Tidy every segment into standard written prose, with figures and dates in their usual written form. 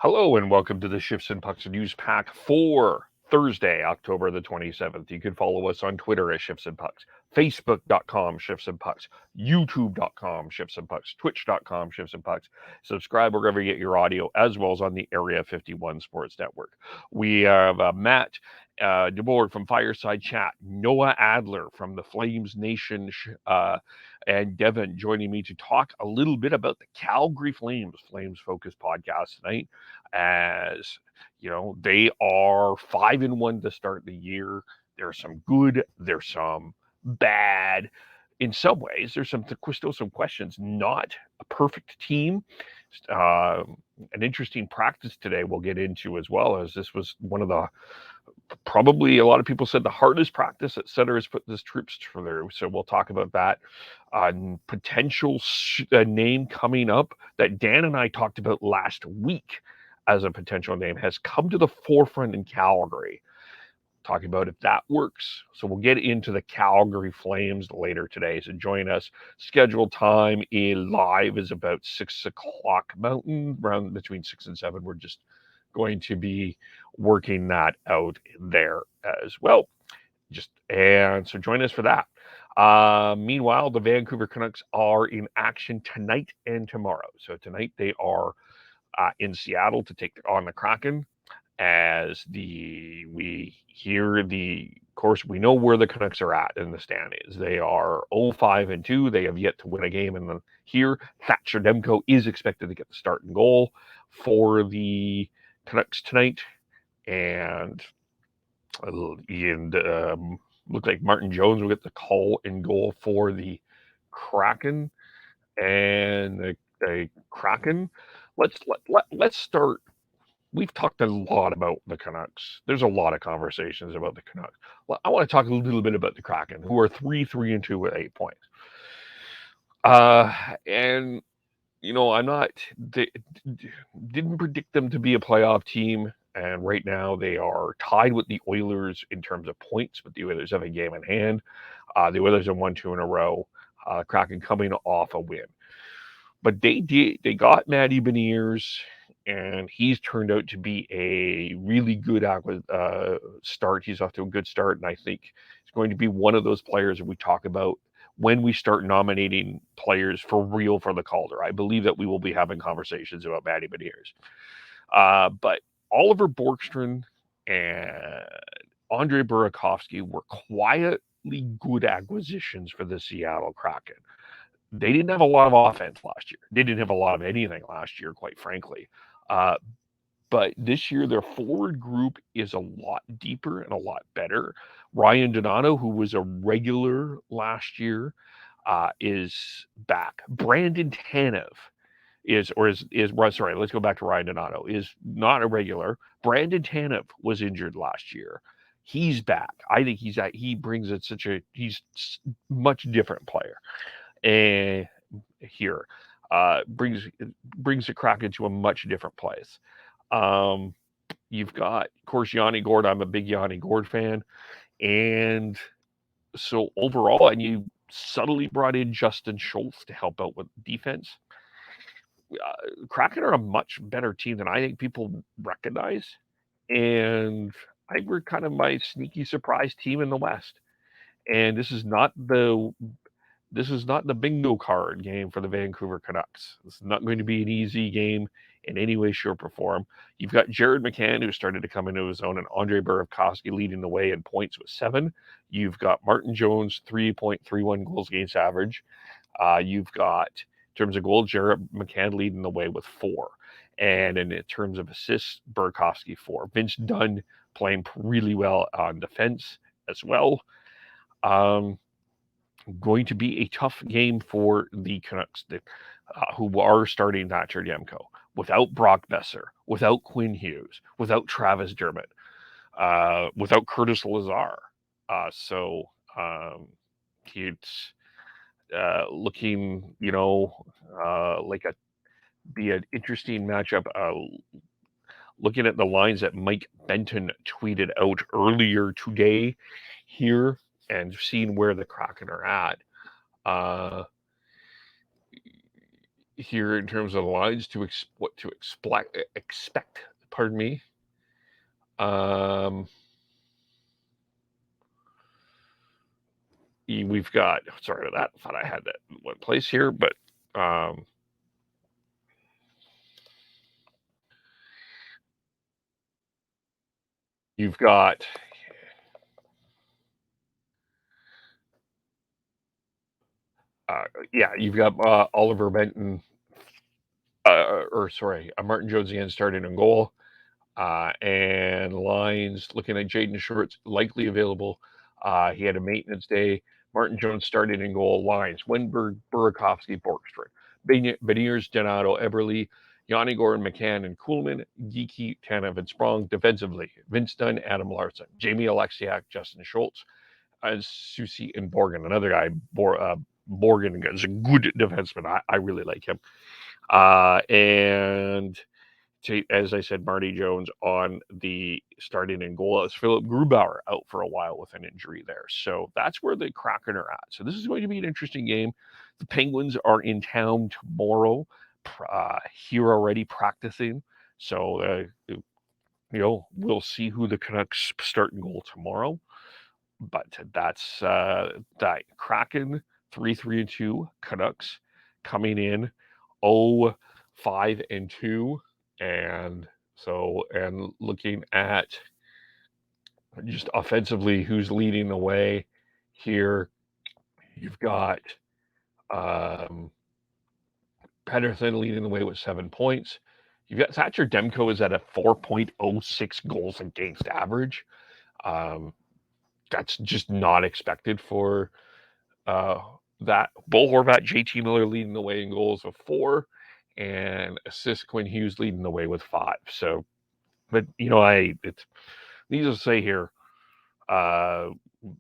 Hello and welcome to the Shifts and Pucks News Pack for Thursday, October the 27th. You can follow us on Twitter at Shifts and Pucks, Facebook.com Shifts and Pucks, YouTube.com Shifts and Pucks, Twitch.com Shifts and Pucks. Subscribe wherever you get your audio, as well as on the Area 51 Sports Network. We have Matt DeBoer from Fireside Chat, Noah Adler from the Flames Nation, and Devin joining me to talk a little bit about the Calgary Flames Focus podcast tonight. As you know, they are 5-1 to start the year. There's some good, there's some bad. In some ways, there's still some questions. Not a perfect team. Uh, an interesting practice today we'll get into, as well, as this was one of the, probably a lot of people said, the hardest practice that Sutter has put his troops through. So we'll talk about that. Potential name coming up that Dan and I talked about last week as a potential name has come to the forefront in Calgary. Talking about if that works. So we'll get into the Calgary Flames later today. So join us. Scheduled time live is about 6 o'clock Mountain, around between 6 and 7. We're just going to be working that out there as well. So join us for that. Meanwhile, the Vancouver Canucks are in action tonight and tomorrow. So tonight they are in Seattle to take on the Kraken. As we know where the Canucks are at in the standings. They are 0-5-2. They have yet to win a game here. Thatcher Demko is expected to get the start and goal for the Canucks tonight, and look like Martin Jones will get the call and goal for the Kraken. And the Kraken. Let's start. We've talked a lot about the Canucks. There's a lot of conversations about the Canucks. Well, I want to talk a little bit about the Kraken, who are 3-3-2 with 8 points. And didn't predict them to be a playoff team. And right now they are tied with the Oilers in terms of points, but the Oilers have a game in hand. The Oilers have won 2 in a row. Kraken coming off a win. But they got Matty Beniers, and he's turned out to be a really good start. He's off to a good start, and I think he's going to be one of those players that we talk about when we start nominating players for real for the Calder. I believe that we will be having conversations about Matty Beniers. But Oliver Borkstrand and Andre Burakovsky were quietly good acquisitions for the Seattle Kraken. They didn't have a lot of offense last year. They didn't have a lot of anything last year, quite frankly. But this year, their forward group is a lot deeper and a lot better. Ryan Donato, who was a regular last year, is back. Brandon Tanev let's go back to Ryan Donato, is not a regular. Brandon Tanev was injured last year. He's back. I think he brings it he's much different player. And here brings the Kraken to a much different place. You've got, of course, Yanni Gourde. I'm a big Yanni Gourde fan, and so overall, and you subtly brought in Justin Schultz to help out with defense. Kraken are a much better team than I think people recognize, and I think we're kind of my sneaky surprise team in the West. And this is not the bingo card game for the Vancouver Canucks. This is not going to be an easy game in any way, shape, or form. You've got Jared McCann, who started to come into his own, and Andre Burakovsky leading the way in points with 7. You've got Martin Jones, 3.31 goals against average. You've got, in terms of goals, Jared McCann leading the way with 4. And in terms of assists, Burakovsky 4. Vince Dunn playing really well on defense as well. Going to be a tough game for the Canucks, who are starting Thatcher Demko, without Brock Besser, without Quinn Hughes, without Travis Dermott, without Curtis Lazar. So it's looking, like be an interesting matchup. Looking at the lines that Mike Benton tweeted out earlier today here, and seeing where the Kraken are at, here in terms of the lines what to expect. Pardon me. Um, we've got, sorry about that. I thought I had that in one place here, but you've got you've got Oliver Benton, Martin Jones again starting in goal. And lines looking at Jaden Shorts likely available. He had a maintenance day. Martin Jones started in goal. Lines Wenberg, Burakovsky, Borkstrand, Beniers, Donato, Eberle, Yanni Gordon, McCann, and Kuhlman, Geeky, Tanev, and Sprong. Defensively, Vince Dunn, Adam Larson, Jamie Alexiak, Justin Schultz, Susi, and Borgen. Another guy, Borgen is a good defenseman. I really like him. And as I said, Marty Jones on the starting in goal as Philip Grubauer out for a while with an injury there. So that's where the Kraken are at. So this is going to be an interesting game. The Penguins are in town tomorrow, here already practicing. So, we'll see who the Canucks start in goal tomorrow. But that's that Kraken 3-3-2, Canucks coming in 0-5-2, and looking at just offensively who's leading the way here. You've got Pedersen leading the way with 7 points. You've got Thatcher Demko is at a 4.06 goals against average. That's just not expected for that. Bo Horvat, JT Miller leading the way in goals with 4, and assists Quinn Hughes leading the way with 5. So, but it's needless to say here,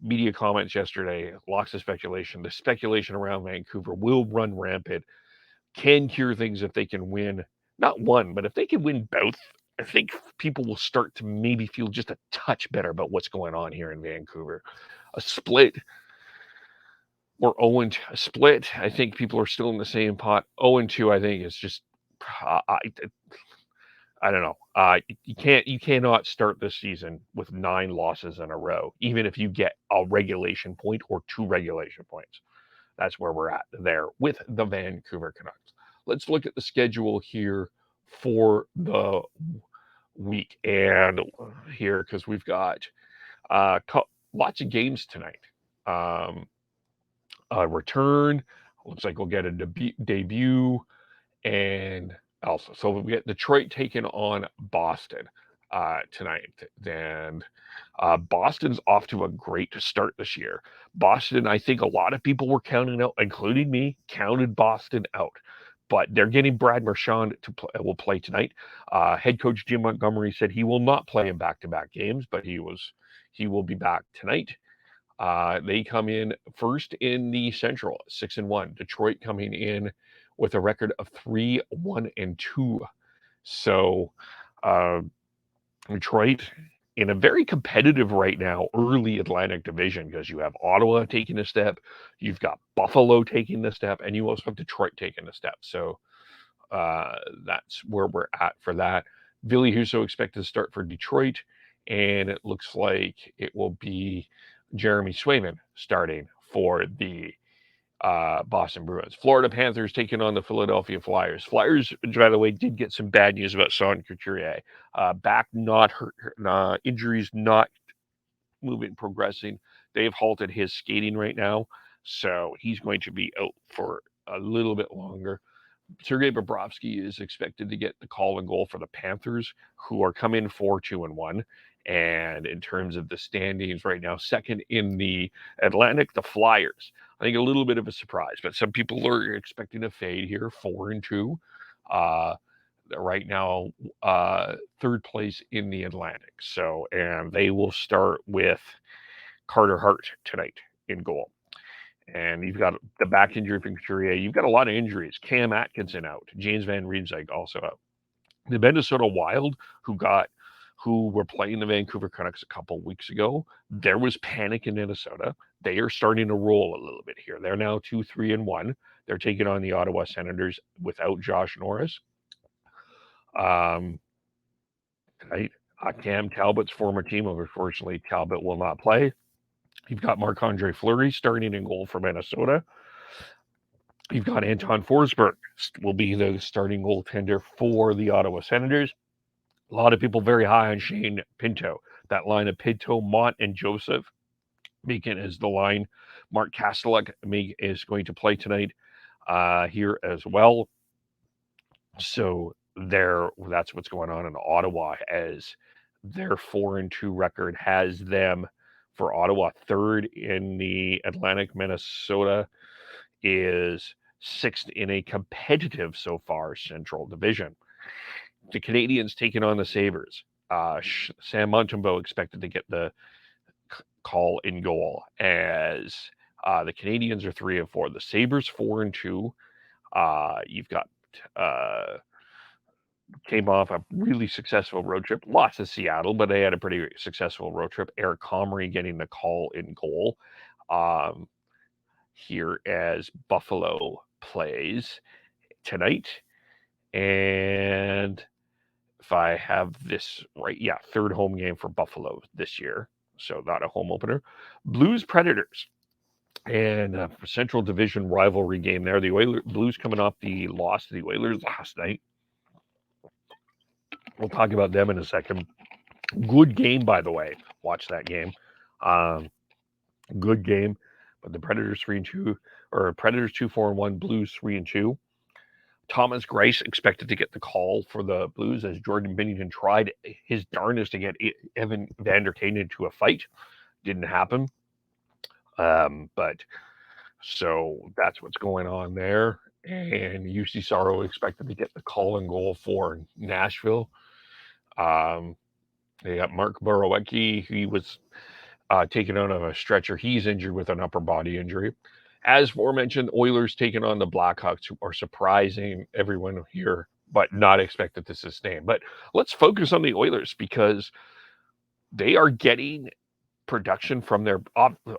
media comments yesterday, lots of speculation. The speculation around Vancouver will run rampant, can cure things if they can win, not one, but if they can win both. I think people will start to maybe feel just a touch better about what's going on here in Vancouver. A split or 0 a split. I think people are still in the same pot. 0-2, I think, is just I don't know. You cannot start this season with 9 losses in a row, even if you get a regulation point or 2 regulation points. That's where we're at there with the Vancouver Canucks. Let's look at the schedule here for the week and here because we've got lots of games tonight. Return. Looks like we'll get a debut. And also, so we get Detroit taking on Boston tonight. And Boston's off to a great start this year. Boston, I think a lot of people were counting out, including me, counted Boston out. But they're getting Brad Marchand will play tonight. Head coach Jim Montgomery said he will not play in back-to-back games, but he will be back tonight. They come in first in the Central, 6-1. Detroit coming in with a record of 3-1-2. So Detroit in a very competitive right now early Atlantic Division because you have Ottawa taking a step, you've got Buffalo taking the step, and you also have Detroit taking a step. So that's where we're at for that. Billy Husso expected to start for Detroit, and it looks like it will be Jeremy Swayman starting for the Boston Bruins. Florida Panthers taking on the Philadelphia Flyers. Flyers, by the way, did get some bad news about Sean Couturier. Back not hurt, injuries not progressing. They've halted his skating right now, so he's going to be out for a little bit longer. Sergei Bobrovsky is expected to get the call and goal for the Panthers, who are coming 4-2-1. And in terms of the standings right now, second in the Atlantic, the Flyers. I think a little bit of a surprise, but some people are expecting a fade here, 4-2. Right now, third place in the Atlantic. So, and they will start with Carter Hart tonight in goal. And you've got the back injury from Couturier. You've got a lot of injuries. Cam Atkinson out. James Van Riemsdyk also out. The Minnesota Wild, who who were playing the Vancouver Canucks a couple weeks ago. There was panic in Minnesota. They are starting to roll a little bit here. They're now 2-3-1. They're taking on the Ottawa Senators without Josh Norris. Right? Cam Talbot's former team, unfortunately, Talbot will not play. You've got Marc-Andre Fleury starting in goal for Minnesota. You've got Anton Forsberg will be the starting goaltender for the Ottawa Senators. A lot of people very high on Shane Pinto. That line of Pinto, Mott, and Joseph Beacon is the line. Mark Kastelik is going to play tonight here as well. So that's what's going on in Ottawa, as their 4-2 record has them for Ottawa third in the Atlantic. Minnesota is sixth in a competitive so far Central Division. The Canadians taking on the Sabres. Sam Montembeault expected to get the call in goal, as the Canadians are 3-4. The Sabres 4-2. You've got came off a really successful road trip. Lost to Seattle, but they had a pretty successful road trip. Eric Comrie getting the call in goal here as Buffalo plays tonight. And if I have this right, yeah, third home game for Buffalo this year. So not a home opener. Blues Predators. And for Central Division rivalry game there. The Blues coming off the loss to the Oilers last night. We'll talk about them in a second. Good game, by the way. Watch that game. Good game. But the Predators 3-2, or Predators 2-4-1, Blues 3-2. Thomas Greiss expected to get the call for the Blues, as Jordan Binnington tried his darndest to get Evan Vander Kane into a fight. Didn't happen. But so that's what's going on there. And UC Saros expected to get the call and goal for Nashville. They got Mark Borowiecki. He was taken out of a stretcher. He's injured with an upper body injury. As aforementioned, Oilers taking on the Blackhawks, who are surprising everyone here, but not expected to sustain. But let's focus on the Oilers, because they are getting production from their,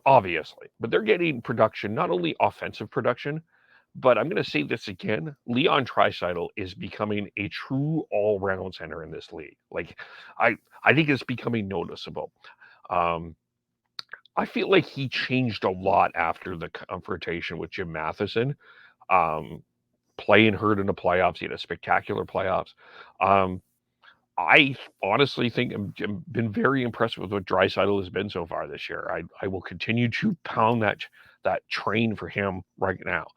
obviously, but they're getting production, not only offensive production, but I'm going to say this again, Leon Draisaitl is becoming a true all-round center in this league. Like, I think it's becoming noticeable. I feel like he changed a lot after the confrontation with Jim Matheson. Playing hurt in the playoffs, he had a spectacular playoffs. I honestly think I've been very impressed with what Draisaitl has been so far this year. I will continue to pound that train for him right now.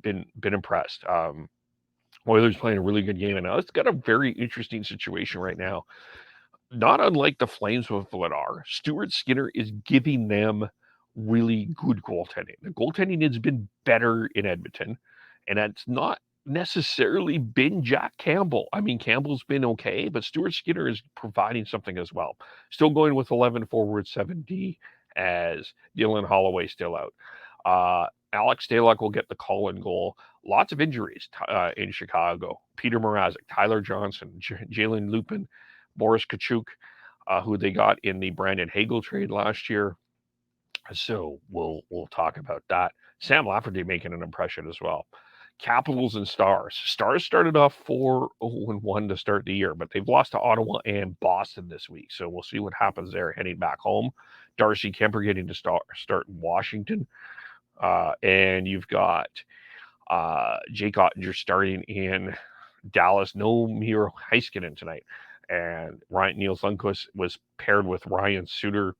Been impressed. Oilers playing a really good game, and now it's got a very interesting situation right now. Not unlike the Flames with Vladar, Stuart Skinner is giving them really good goaltending. The goaltending has been better in Edmonton, and that's not necessarily been Jack Campbell. I mean, Campbell's been okay, but Stuart Skinner is providing something as well. Still going with 11 forward, 7D, as Dylan Holloway still out. Alex Stalock will get the call and goal. Lots of injuries in Chicago. Peter Mrazek, Tyler Johnson, Jalen Lupin, Boris Kachuk, who they got in the Brandon Hagel trade last year. So we'll talk about that. Sam Lafferty making an impression as well. Capitals and Stars. Stars started off 4-1 to start the year, but they've lost to Ottawa and Boston this week. So we'll see what happens there heading back home. Darcy Kemper getting to start in Washington. And you've got Jake Ottinger starting in Dallas. No Miro Heiskanen tonight. And Nils Lundqvist was paired with Ryan Suter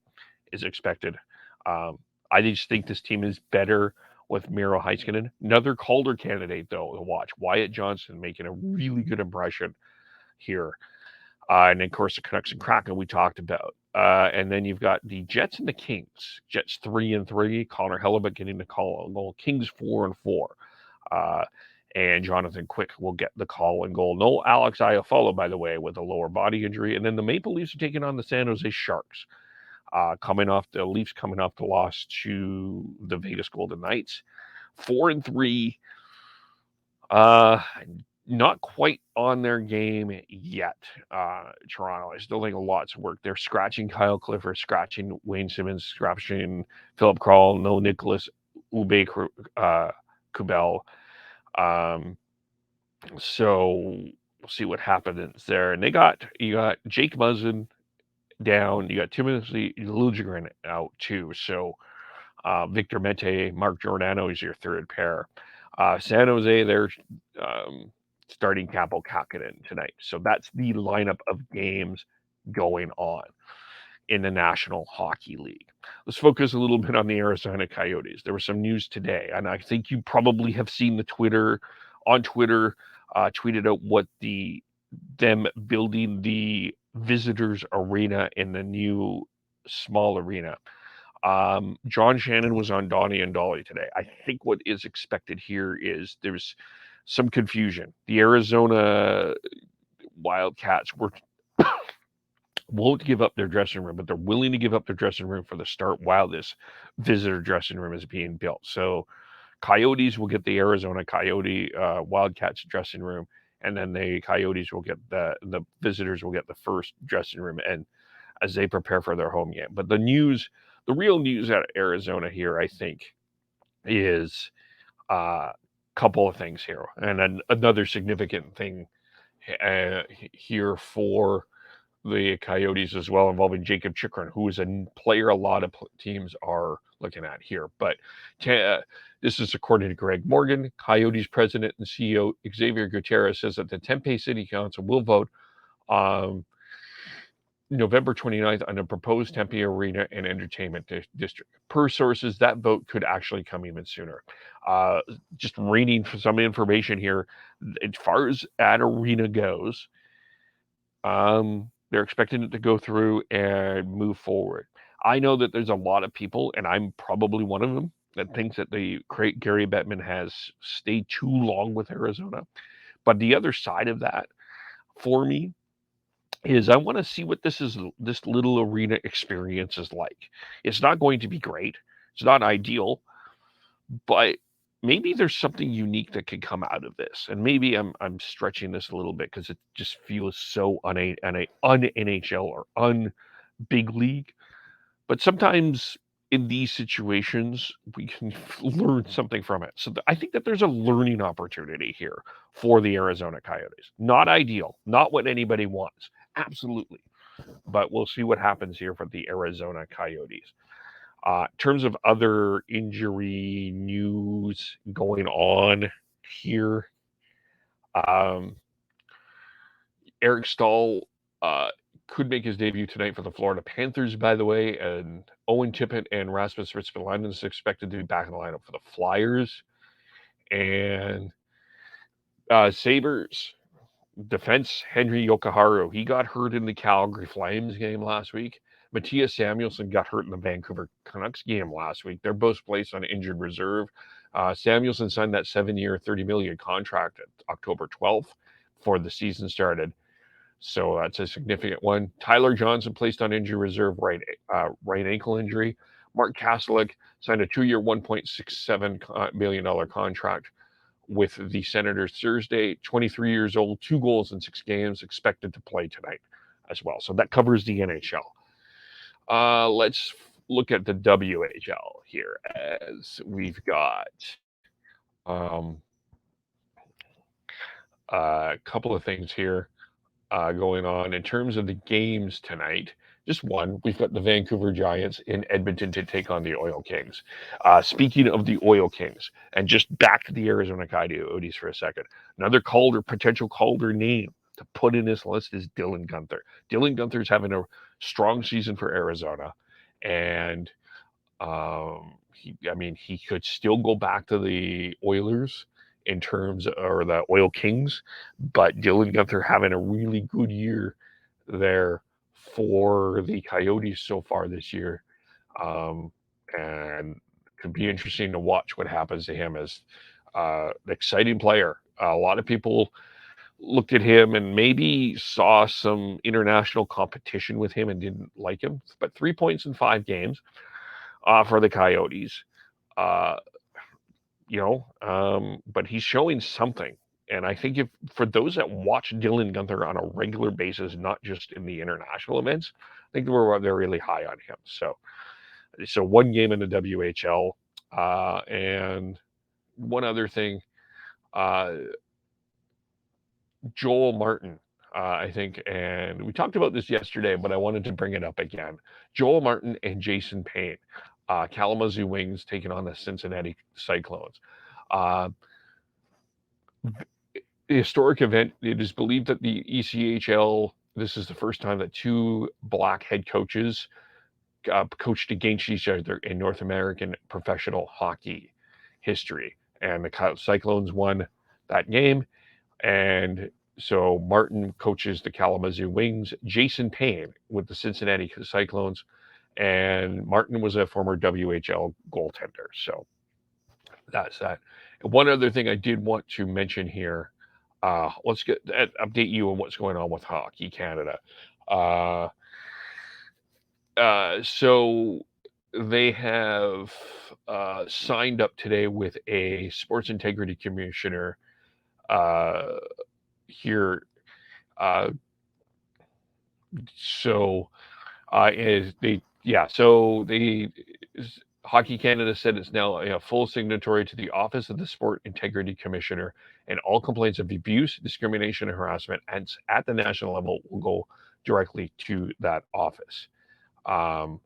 is expected. I just think this team is better with Miro Heiskanen. Another Calder candidate, though, to watch. Wyatt Johnston making a really good impression here. And, of course, the Canucks and Kraken we talked about. And then you've got the Jets and the Kings. Jets 3-3. Connor Hellebuyck getting the call and goal. Kings 4-4. And Jonathan Quick will get the call and goal. No Alex Iafallo, by the way, with a lower body injury. And then the Maple Leafs are taking on the San Jose Sharks. The Leafs coming off the loss to the Vegas Golden Knights. 4-3. not quite on their game yet. Toronto, I still think lots of work. They're scratching Kyle Clifford, scratching Wayne Simmons, scratching Philip Kral, no Nicholas Ube Kubel. Um, so we'll see what happens there. And you got Jake Muzzin down. You got Timothy Liljegren out too. So Victor Mete, Mark Giordano is your third pair. San Jose, they're starting Capo Kakinen tonight. So that's the lineup of games going on in the National Hockey League. Let's focus a little bit on the Arizona Coyotes. There was some news today, and I think you probably have seen the Twitter tweeted out what them building the visitors arena in the new small arena. John Shannon was on Donnie and Dolly today. I think what is expected here is there's some confusion. The Arizona Wildcats won't give up their dressing room, but they're willing to give up their dressing room for the start while this visitor dressing room is being built. So Coyotes will get the Arizona Coyote Wildcats dressing room, and then the Coyotes will get the visitors will get the first dressing room, and as they prepare for their home game. But the real news out of Arizona here, I think, is a couple of things here, and another significant thing here for the Coyotes as well, involving Jacob Chikrin, who is a player a lot of teams are looking at here. But this is according to Greg Morgan, Coyotes president and CEO Xavier Gutierrez says that the Tempe City Council will vote November 29th on a proposed Tempe Arena and Entertainment District. Per sources, that vote could actually come even sooner. Just reading for some information here, as far as that arena goes, they're expecting it to go through and move forward. I know that there's a lot of people, and I'm probably one of them, that thinks that Gary Bettman has stayed too long with Arizona. But the other side of that, for me, is I want to see what this little arena experience is like. It's not going to be great. It's not ideal, but maybe there's something unique that could come out of this. And maybe I'm stretching this a little bit because it just feels so un NHL or un big league. But sometimes in these situations, we can learn something from it. So I think that there's a learning opportunity here for the Arizona Coyotes. Not ideal, not what anybody wants. Absolutely. But we'll see what happens here for the Arizona Coyotes. In terms of other injury news going on here, Eric Stahl could make his debut tonight for the Florida Panthers, by the way, and Owen Tippett and Rasmus Ristolainen is expected to be back in the lineup for the Flyers. And Sabres defense Henry Yokoharu, he got hurt in the Calgary Flames game last week. Matthias Samuelsson got hurt in the Vancouver Canucks game last week. They're both placed on injured reserve. Samuelsson signed that 7-year, $30 million contract at October 12th before the season started. So that's a significant one. Tyler Johnson placed on injury reserve, right ankle injury. Mark Kastelik signed a 2-year, $1.67 million contract with the Senators Thursday. 23 years old, 2 goals in 6 games, expected to play tonight as well. So that covers the NHL. Let's look at the WHL here, as we've got a couple of things here going on in terms of the games tonight. Just one, we've got the Vancouver Giants in Edmonton to take on the Oil Kings. Speaking of the Oil Kings, and just back to the Arizona Coyotes for a second, another potential Calder name to put in this list is Dylan Guenther. Dylan Guenther's having a strong season for Arizona, and he could still go back to the Oilers or the Oil Kings, but Dylan Guenther having a really good year there for the Coyotes so far this year, and it could be interesting to watch what happens to him as an exciting player. A lot of people looked at him and maybe saw some international competition with him and didn't like him, but 3 points in 5 games for the Coyotes. But he's showing something. And I think if for those that watch Dylan Guenther on a regular basis, not just in the international events, I think they're really high on him. So one game in the WHL, and one other thing, uh, Joel Martin, I think, and we talked about this yesterday, but I wanted to bring it up again. Joel Martin and Jason Payne, Kalamazoo Wings taking on the Cincinnati Cyclones. Uh, Historic event. It is believed that the ECHL, this is the first time that two black head coaches coached against each other in North American professional hockey history. And the Cyclones won that game. And so Martin coaches the Kalamazoo Wings, Jason Payne with the Cincinnati Cyclones, and Martin was a former WHL goaltender. So that's that. And one other thing I did want to mention here, let's update you on what's going on with Hockey Canada. Uh, so they have signed up today with a sports integrity commissioner here. So Hockey Canada said it's now a full signatory to the Office of the Sport Integrity Commissioner, and all complaints of abuse, discrimination, and harassment at the national level will go directly to that office. Of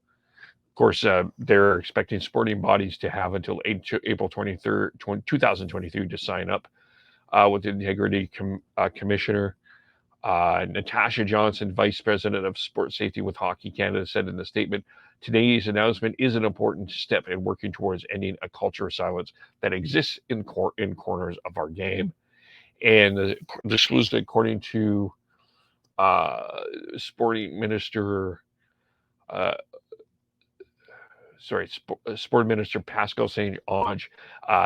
course, they're expecting sporting bodies to have until April 23rd, 2023 to sign up with the Integrity Commissioner. Natasha Johnson, Vice President of Sports Safety with Hockey Canada, said in the statement, today's announcement is an important step in working towards ending a culture of silence that exists in corners of our game. And this was according to Sporting Minister, Sport Minister Pascal St. Onge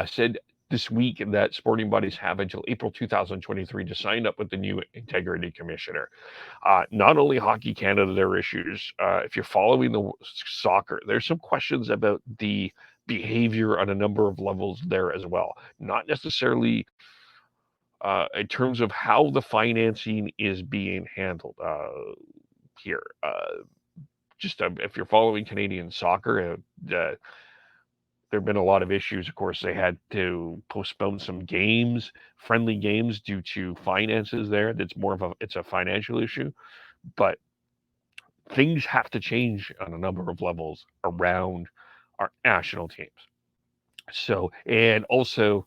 said this week that sporting bodies have until April 2023 to sign up with the new Integrity Commissioner. Not only Hockey Canada, there are issues. If you're following the soccer, there's some questions about the behavior on a number of levels there as well. Not necessarily in terms of how the financing is being handled here. If you're following Canadian soccer, there have been a lot of issues. Of course, they had to postpone some games, friendly games, due to finances there. It's a financial issue, but things have to change on a number of levels around our national teams. So, and also,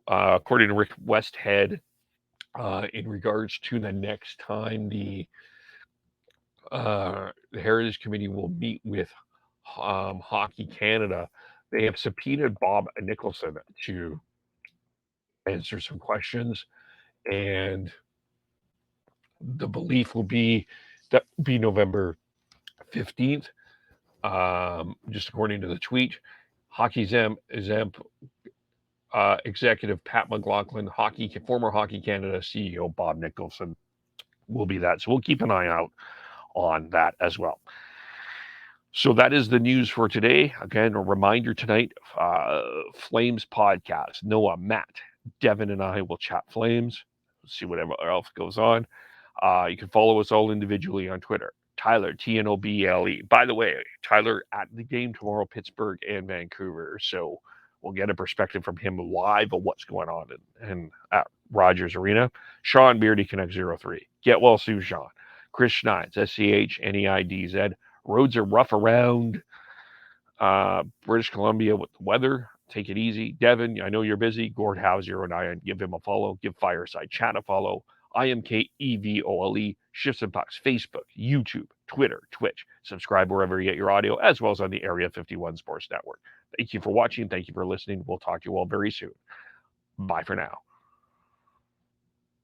according to Rick Westhead, in regards to the next time the Heritage Committee will meet with Hockey Canada, they have subpoenaed Bob Nicholson to answer some questions, and the belief will be November 15th. Just according to the tweet, Hockey Zemp executive Pat McLaughlin, former Hockey Canada CEO Bob Nicholson will be that. So we'll keep an eye out on that as well. So that is the news for today. Again, a reminder tonight, Flames podcast. Noah, Matt, Devin, and I will chat Flames. See whatever else goes on. You can follow us all individually on Twitter. Tyler, TNOBLE. By the way, Tyler at the game tomorrow, Pittsburgh and Vancouver. So we'll get a perspective from him live of what's going on in at Rogers Arena. Sean Beardy, Connect 03. Get well soon, Sean. Chris Schneid's, SCHNEIDZ. Roads are rough around British Columbia with the weather. Take it easy. Devin, I know you're busy. Gord Howe09, give him a follow. Give Fireside Chat a follow. IMKEVOLE, Shifts and Pucks, Facebook, YouTube, Twitter, Twitch. Subscribe wherever you get your audio, as well as on the Area 51 Sports Network. Thank you for watching. Thank you for listening. We'll talk to you all very soon. Bye for now.